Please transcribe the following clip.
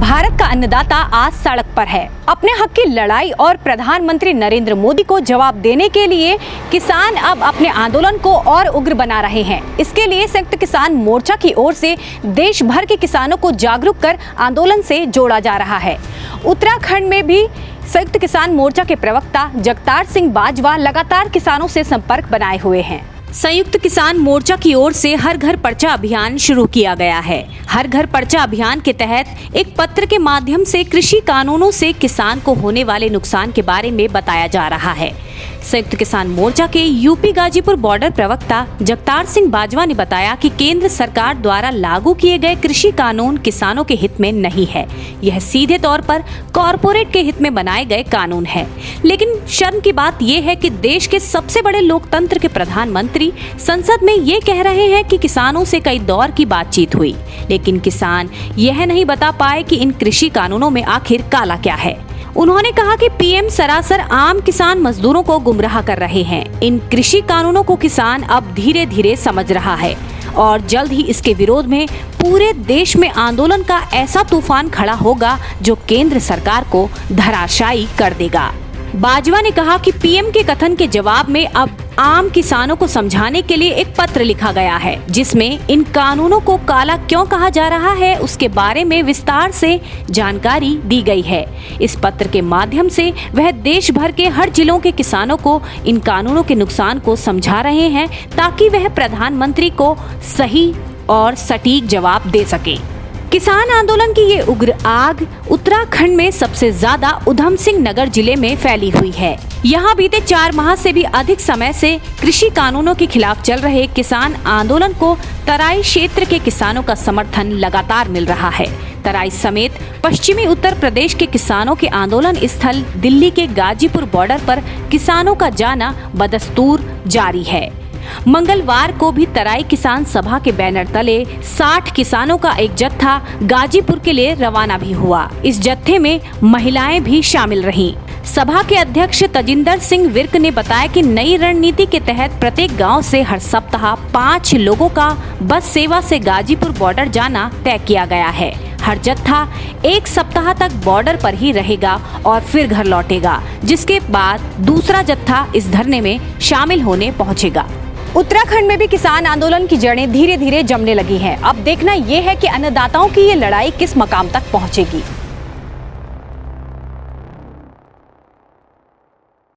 भारत का अन्नदाता आज सड़क पर है। अपने हक की लड़ाई और प्रधानमंत्री नरेंद्र मोदी को जवाब देने के लिए किसान अब अपने आंदोलन को और उग्र बना रहे हैं। इसके लिए संयुक्त किसान मोर्चा की ओर से देश भर के किसानों को जागरूक कर आंदोलन से जोड़ा जा रहा है। उत्तराखंड में भी संयुक्त किसान मोर्चा के प्रवक्ता जगतार सिंह बाजवा लगातार किसानों से संपर्क बनाए हुए हैं। संयुक्त किसान मोर्चा की ओर से हर घर पर्चा अभियान शुरू किया गया है। हर घर पर्चा अभियान के तहत एक पत्र के माध्यम से कृषि कानूनों से किसान को होने वाले नुकसान के बारे में बताया जा रहा है। संयुक्त किसान मोर्चा के यूपी गाजीपुर बॉर्डर प्रवक्ता जगतार सिंह बाजवा ने बताया कि केंद्र सरकार द्वारा लागू किए गए कृषि कानून किसानों के हित में नहीं है। यह सीधे तौर पर कॉरपोरेट के हित में बनाए गए कानून है। लेकिन शर्म की बात यह है कि देश के सबसे बड़े लोकतंत्र के प्रधानमंत्री संसद में ये कह रहे हैं कि किसानों से कई दौर की बातचीत हुई, लेकिन किसान यह नहीं बता पाए कि इन कृषि कानूनों में आखिर काला क्या है। उन्होंने कहा कि पीएम सरासर आम किसान मजदूरों को गुमराह कर रहे हैं। इन कृषि कानूनों को किसान अब धीरे धीरे समझ रहा है और जल्द ही इसके विरोध में पूरे देश में आंदोलन का ऐसा तूफान खड़ा होगा जो केंद्र सरकार को धराशायी कर देगा। बाजवा ने कहा कि पीएम के कथन के जवाब में अब आम किसानों को समझाने के लिए एक पत्र लिखा गया है, जिसमें इन कानूनों को काला क्यों कहा जा रहा है उसके बारे में विस्तार से जानकारी दी गई है। इस पत्र के माध्यम से वह देश भर के हर जिलों के किसानों को इन कानूनों के नुकसान को समझा रहे हैं, ताकि वह प्रधानमंत्री को सही और सटीक जवाब दे सके। किसान आंदोलन की ये उग्र आग उत्तराखंड में सबसे ज्यादा उधम सिंह नगर जिले में फैली हुई है। यहाँ बीते 4 माह से भी अधिक समय से कृषि कानूनों के खिलाफ चल रहे किसान आंदोलन को तराई क्षेत्र के किसानों का समर्थन लगातार मिल रहा है। तराई समेत पश्चिमी उत्तर प्रदेश के किसानों के आंदोलन स्थल दिल्ली के गाजीपुर बॉर्डर पर किसानों का जाना बदस्तूर जारी है। मंगलवार को भी तराई किसान सभा के बैनर तले 60 किसानों का एक जत्था गाजीपुर के लिए रवाना भी हुआ। इस जत्थे में महिलाएं भी शामिल रहीं। सभा के अध्यक्ष तजिंदर सिंह विर्क ने बताया कि नई रणनीति के तहत प्रत्येक गांव से हर सप्ताह 5 लोगों का बस सेवा से गाजीपुर बॉर्डर जाना तय किया गया है। हर जत्था 1 सप्ताह तक बॉर्डर पर ही रहेगा और फिर घर लौटेगा, जिसके बाद दूसरा जत्था इस धरने में शामिल होने पहुंचेगा। उत्तराखंड में भी किसान आंदोलन की जड़ें धीरे धीरे जमने लगी हैं। अब देखना यह है कि अन्नदाताओं की ये लड़ाई किस मकाम तक पहुंचेगी।